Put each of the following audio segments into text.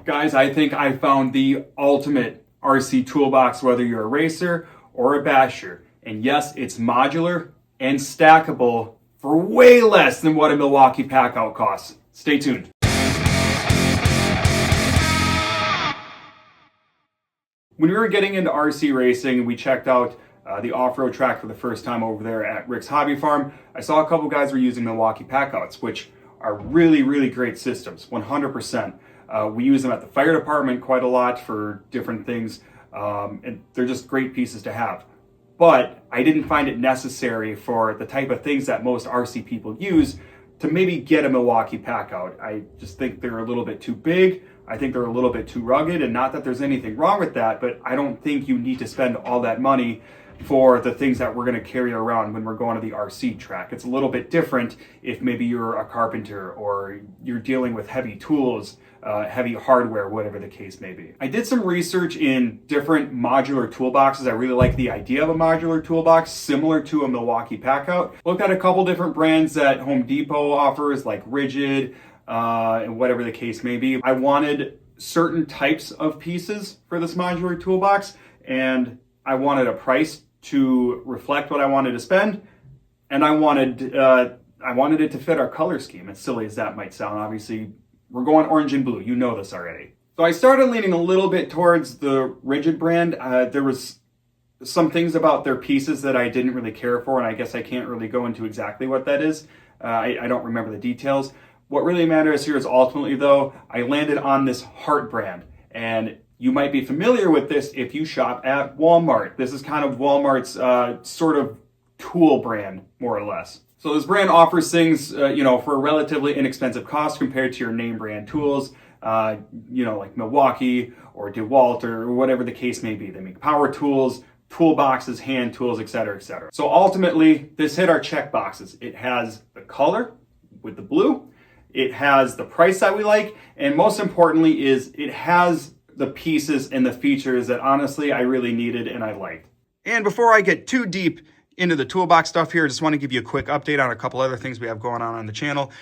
Guys, I think I found the ultimate RC toolbox, whether you're a racer or a basher. And yes, it's modular and stackable for way less than what a Milwaukee pack-out costs. Stay tuned. When we were getting into RC racing, we checked out the off-road track for the first time over there at Rick's Hobby Farm. I saw a couple guys were using Milwaukee pack-outs, which are really, really great systems, 100%. We use them at the fire department quite a lot for different things, and they're just great pieces to have. But I didn't find it necessary for the type of things that most RC people use to maybe get a Milwaukee pack-out. I just think they're a little bit too big. I think they're a little bit too rugged, and not that there's anything wrong with that, but I don't think you need to spend all that money for the things that we're going to carry around when we're going to the RC track. It's a little bit different if maybe you're a carpenter or you're dealing with heavy tools, heavy hardware, whatever the case may be. I did some research in different modular toolboxes. I really like the idea of a modular toolbox similar to a Milwaukee Packout. Looked at a couple different brands that Home Depot offers, like Rigid, and whatever the case may be. I wanted certain types of pieces for this modular toolbox, and I wanted a price to reflect what I wanted to spend, and I wanted it to fit our color scheme, as silly as that might sound. Obviously, we're going orange and blue. You know this already. So I started leaning a little bit towards the Rigid brand. There was some things about their pieces that I didn't really care for, and I guess I can't really go into exactly what that is. I don't remember the details. What really matters here is ultimately, though, I landed on this Hart brand, and you might be familiar with this if you shop at Walmart. This is kind of Walmart's sort of tool brand, more or less. So this brand offers things, for a relatively inexpensive cost compared to your name brand tools, like Milwaukee or DeWalt or whatever the case may be. They make power tools, toolboxes, hand tools, etc., etc. So ultimately, this hit our check boxes. It has the color with the blue. It has the price that we like. And most importantly is it has the pieces and the features that honestly I really needed and I liked. And before I get too deep into the toolbox stuff here, I just want to give you a quick update on a couple other things we have going on the channel.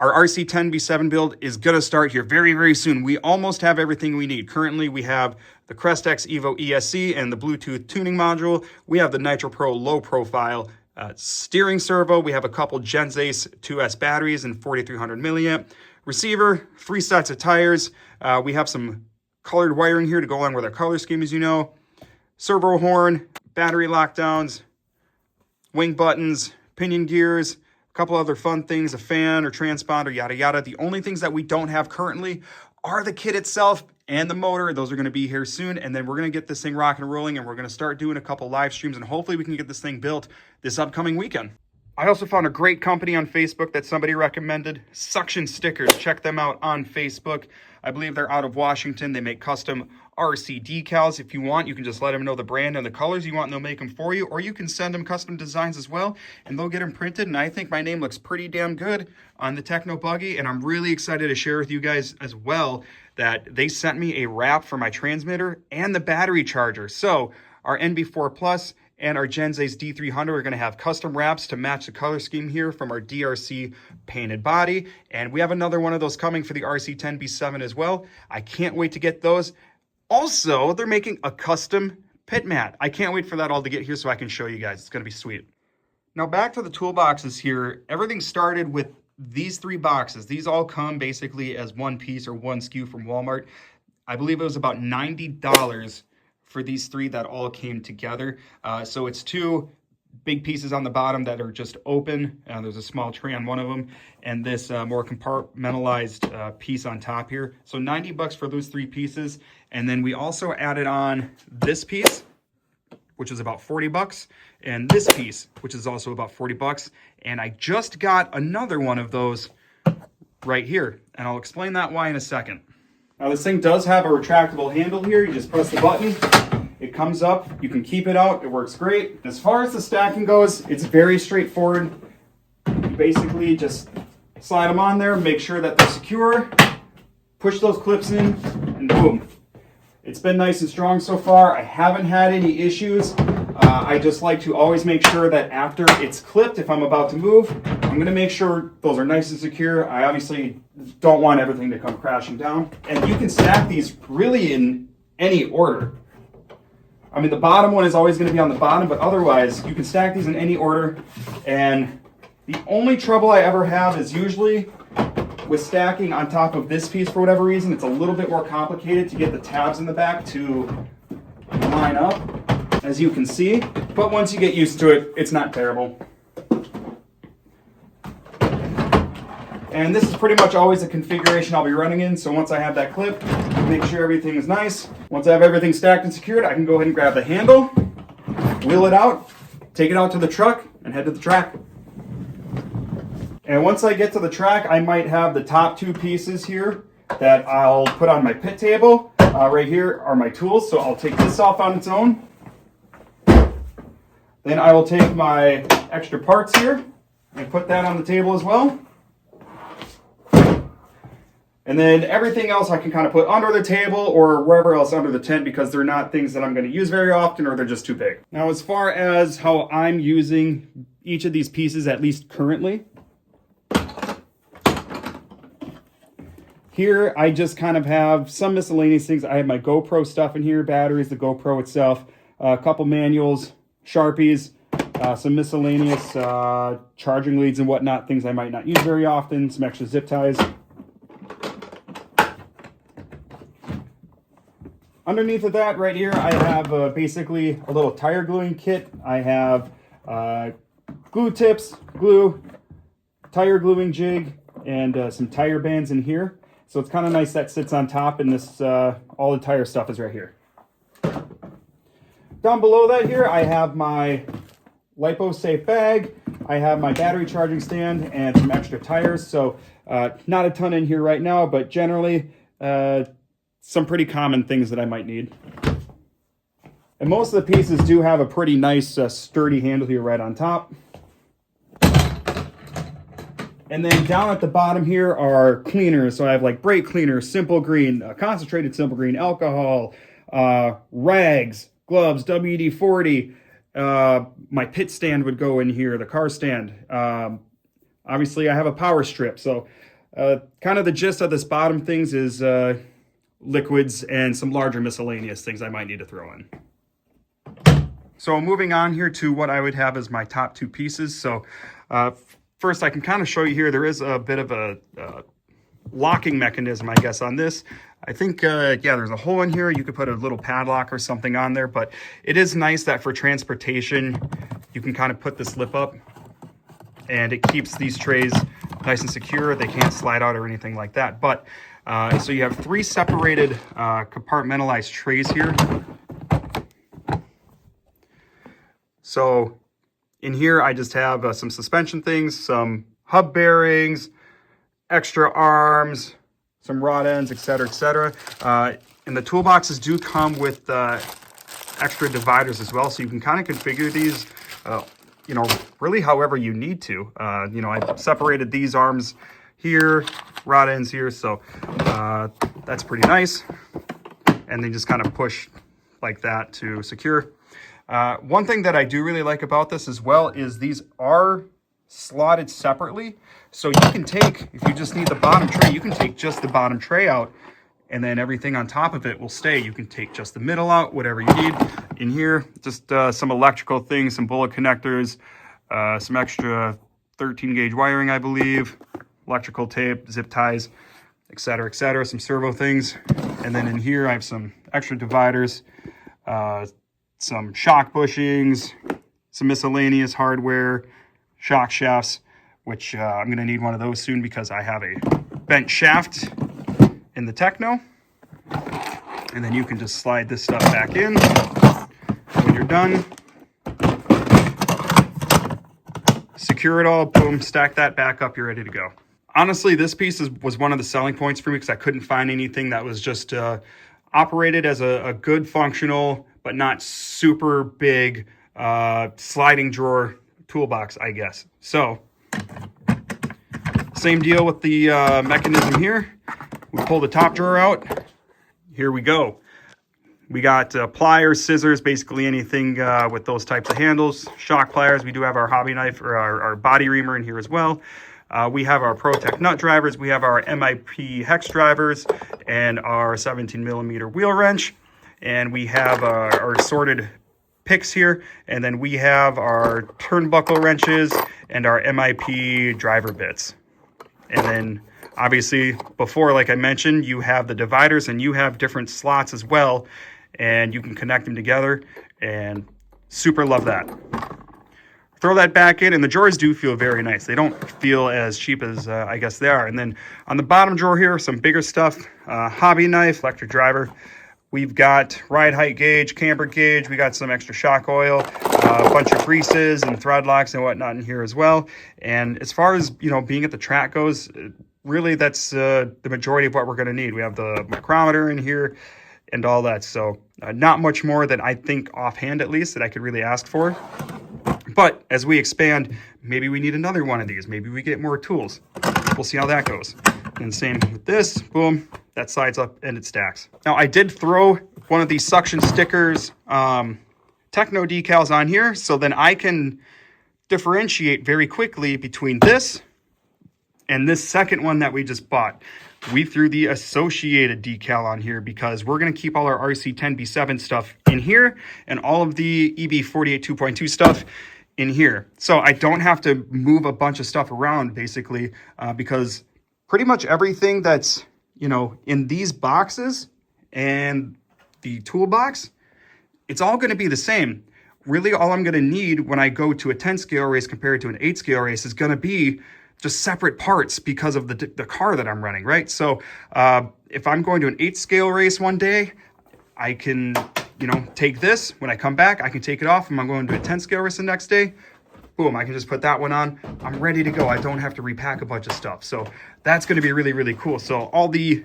Our RC10B7 build is going to start here very, very soon. We almost have everything we need. Currently, we have the Crest-X Evo ESC and the Bluetooth tuning module. We have the Nitro Pro low profile steering servo. We have a couple Genzace 2S batteries and 4300 milliamp receiver, 3 sets of tires. We have some colored wiring here to go along with our color scheme, as you know. Servo horn, battery lockdowns, wing buttons, pinion gears, a couple other fun things, a fan or transponder, yada yada. The only things that we don't have currently are the kit itself and the motor. Those are going to be here soon, and then we're going to get this thing rocking and rolling, and we're going to start doing a couple live streams, and hopefully we can get this thing built this upcoming weekend. I also found a great company on Facebook that somebody recommended, Suction Stickers. Check them out on Facebook. I believe they're out of Washington. They make custom RC decals. If you want, you can just let them know the brand and the colors you want, and they'll make them for you. Or you can send them custom designs as well, and they'll get them printed. And I think my name looks pretty damn good on the Tekno buggy, and I'm really excited to share with you guys as well that they sent me a wrap for my transmitter and the battery charger. So our NB4 Plus and our Genzace D300 are going to have custom wraps to match the color scheme here from our DRC painted body. And we have another one of those coming for the RC10B7 as well. I can't wait to get those. Also, they're making a custom pit mat. I can't wait for that all to get here so I can show you guys. It's going to be sweet. Now back to the toolboxes here. Everything started with these 3 boxes. These all come basically as one piece or one SKU from Walmart. I believe it was about $90 for these 3 that all came together. So it's 2 big pieces on the bottom that are just open. There's a small tray on one of them, and this more compartmentalized piece on top here. So $90 for those 3 pieces. And then we also added on this piece, which is about $40, and this piece, which is also about $40. And I just got another one of those right here, and I'll explain that why in a second. Now this thing does have a retractable handle here. You just press the button, it comes up, you can keep it out, it works great. As far as the stacking goes, it's very straightforward. You basically just slide them on there, make sure that they're secure, push those clips in, and boom. It's been nice and strong so far. I haven't had any issues. I just like to always make sure that after it's clipped, if I'm about to move, I'm gonna make sure those are nice and secure. I obviously don't want everything to come crashing down. And you can stack these really in any order. I mean, the bottom one is always gonna be on the bottom, but otherwise you can stack these in any order. And the only trouble I ever have is usually with stacking on top of this piece for whatever reason. It's a little bit more complicated to get the tabs in the back to line up, as you can see. But once you get used to it, it's not terrible. And this is pretty much always the configuration I'll be running in. So once I have that clip, make sure everything is nice. Once I have everything stacked and secured, I can go ahead and grab the handle, wheel it out, take it out to the truck, and head to the track. And once I get to the track, I might have the top two pieces here that I'll put on my pit table. Right here are my tools, so I'll take this off on its own. Then I will take my extra parts here and put that on the table as well. And then everything else I can kind of put under the table or wherever else under the tent because they're not things that I'm going to use very often or they're just too big. Now, as far as how I'm using each of these pieces, at least currently, here I just kind of have some miscellaneous things. I have my GoPro stuff in here, batteries, the GoPro itself, a couple manuals, Sharpies, some miscellaneous charging leads and whatnot, things I might not use very often, some extra zip ties. Underneath of that right here, I have basically a little tire gluing kit. I have glue tips, glue, tire gluing jig, and some tire bands in here. So it's kind of nice that sits on top, and this all the tire stuff is right here. Down below that here, I have my LiPo-safe bag. I have my battery charging stand and some extra tires. So not a ton in here right now, but generally some pretty common things that I might need. And most of the pieces do have a pretty nice sturdy handle here right on top. And then down at the bottom here are cleaners. So I have like brake cleaner, simple green, concentrated simple green, alcohol, rags, gloves, WD-40. My pit stand would go in here, the car stand. Obviously I have a power strip. So kind of the gist of this bottom things is liquids and some larger miscellaneous things I might need to throw in. So moving on here to what I would have as my top two pieces. So first I can kind of show you here, there is a bit of a locking mechanism, I guess, on this. I think, yeah, there's a hole in here. You could put a little padlock or something on there, but it is nice that for transportation, you can kind of put this lip up and it keeps these trays nice and secure. They can't slide out or anything like that. But so you have three separated compartmentalized trays here. So in here, I just have some suspension things, some hub bearings, extra arms, some rod ends, etc., etc. And the toolboxes do come with extra dividers as well, so you can kind of configure these, you know, really however you need to. You know, I separated these arms here, rod ends here, so that's pretty nice. And then just kind of push like that to secure. One thing that I do really like about this as well is these are slotted separately. So you can take, if you just need the bottom tray, you can take just the bottom tray out and then everything on top of it will stay. You can take just the middle out, whatever you need. In here, just some electrical things, some bullet connectors, some extra 13 gauge wiring, I believe, electrical tape, zip ties, etc., etc., some servo things. And then in here, I have some extra dividers, some shock bushings, some miscellaneous hardware, shock shafts, which I'm going to need one of those soon because I have a bent shaft in the Tekno. And then you can just slide this stuff back in when you're done. Secure it all, boom, stack that back up, you're ready to go. Honestly, this piece was one of the selling points for me because I couldn't find anything that was just operated as a good functional but not super big sliding drawer toolbox, I guess. So same deal with the mechanism here. We pull the top drawer out. Here we go. We got pliers, scissors, basically anything with those types of handles. Shock pliers. We do have our hobby knife or our body reamer in here as well. We have our ProTech nut drivers. We have our MIP hex drivers and our 17mm wheel wrench. And we have our assorted picks here. And then we have our turnbuckle wrenches and our MIP driver bits. And then obviously before, like I mentioned, you have the dividers and you have different slots as well. And you can connect them together, and super love that. Throw that back in, and the drawers do feel very nice. They don't feel as cheap as I guess they are. And then on the bottom drawer here, some bigger stuff, hobby knife, electric driver. We've got ride height gauge, camber gauge. We got some extra shock oil, a bunch of greases and thread locks and whatnot in here as well. And as far as, you know, being at the track goes, really that's the majority of what we're going to need. We have the micrometer in here and all that. So not much more that I think offhand, at least, that I could really ask for. But as we expand, maybe we need another one of these. Maybe we get more tools. We'll see how that goes. And same with this, boom, that slides up and it stacks. Now I did throw one of these suction stickers, Tekno decals on here, so then I can differentiate very quickly between this and this second one that we just bought. We threw the Associated decal on here because we're going to keep all our RC10B7 stuff in here and all of the EB482.2 stuff in here. So I don't have to move a bunch of stuff around, basically, because pretty much everything that's, you know, in these boxes and the toolbox, it's all going to be the same. Really, all I'm going to need when I go to a 10 scale race compared to an 8 scale race is going to be just separate parts because of the car that I'm running, right? So if I'm going to an 8 scale race one day, I can, you know, take this. When I come back, I can take it off. If I'm going to a 10 scale race the next day, boom, I can just put that one on. I'm ready to go. I don't have to repack a bunch of stuff. So that's going to be really, really cool. So all the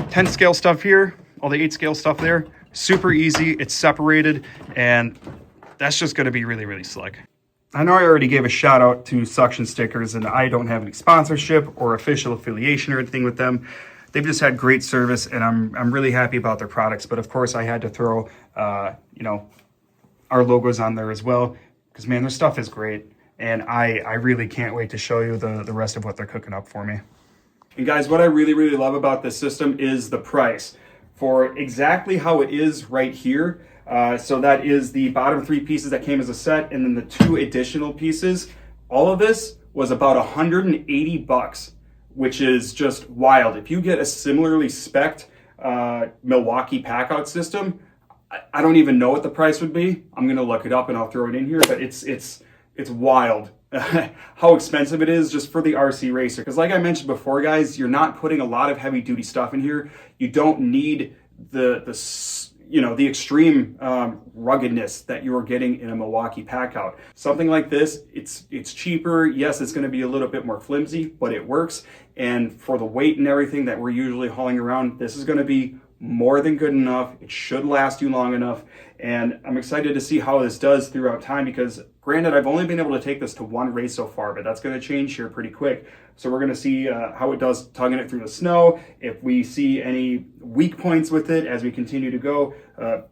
10 scale stuff here, all the 8 scale stuff there, super easy. It's separated, and that's just going to be really, really slick. I know I already gave a shout out to Suction Stickers, and I don't have any sponsorship or official affiliation or anything with them. They've just had great service, and I'm really happy about their products. But of course, I had to throw you know, our logos on there as well, because man, their stuff is great, and I really can't wait to show you the rest of what they're cooking up for me. And guys, what I really, really love about this system is the price. For exactly how it is right here, so that is the bottom 3 pieces that came as a set, and then the 2 additional pieces. All of this was about 180 bucks, which is just wild. If you get a similarly spec'd Milwaukee packout system, I don't even know what the price would be. I'm gonna look it up and I'll throw it in here, but it's wild how expensive it is just for the RC racer. Because like I mentioned before, guys, you're not putting a lot of heavy duty stuff in here. You don't need the you know, the extreme ruggedness that you are getting in a Milwaukee packout. Something like this, it's cheaper. Yes, it's going to be a little bit more flimsy, but it works. And for the weight and everything that we're usually hauling around, this is going to be more than good enough. It should last you long enough. And I'm excited to see how this does throughout time, because granted, I've only been able to take this to 1 race so far, but that's going to change here pretty quick. So we're going to see how it does tugging it through the snow, if we see any weak points with it as we continue to go,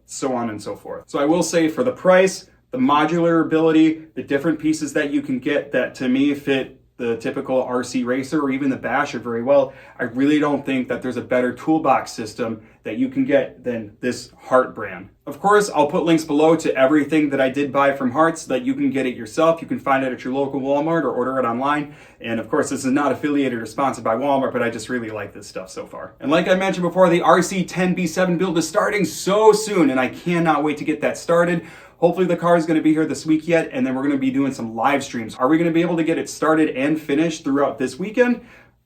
so on and so forth. So I will say, for the price, the modular ability, the different pieces that you can get that to me fit the typical RC racer or even the basher very well, I really don't think that there's a better toolbox system that you can get than this Hart brand. Of course, I'll put links below to everything that I did buy from Hart so that you can get it yourself. You can find it at your local Walmart or order it online. And of course, this is not affiliated or sponsored by Walmart, but I just really like this stuff so far. And like I mentioned before, the RC10B7 build is starting so soon, and I cannot wait to get that started. Hopefully the car is going to be here this week yet, and then we're going to be doing some live streams. Are we going to be able to get it started and finished throughout this weekend?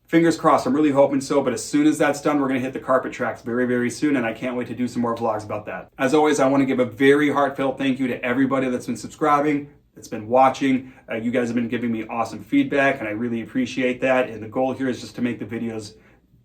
Fingers crossed, I'm really hoping so, but as soon as that's done, we're going to hit the carpet tracks very, very soon, and I can't wait to do some more vlogs about that. As always, I want to give a very heartfelt thank you to everybody that's been subscribing, that's been watching. You guys have been giving me awesome feedback, and I really appreciate that, and the goal here is just to make the videos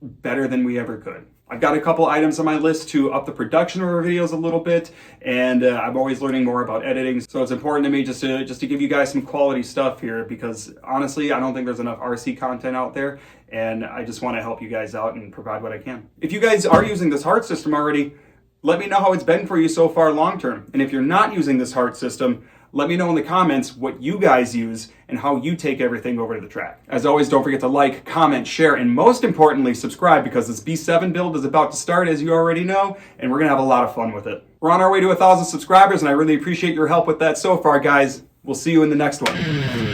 better than we ever could. I've got a couple items on my list to up the production of our videos a little bit, and I'm always learning more about editing, so it's important to me just to give you guys some quality stuff here, because honestly, I don't think there's enough RC content out there, and I just want to help you guys out and provide what I can. If you guys are using this Hart system already, Let me know how it's been for you so far long term. And if you're not using this Hart system, let me know in the comments what you guys use and how you take everything over to the track. As always, don't forget to like, comment, share, and most importantly, subscribe, because this B7 build is about to start, as you already know, and we're gonna have a lot of fun with it. We're on our way to 1,000 subscribers, and I really appreciate your help with that so far, guys. We'll see you in the next one.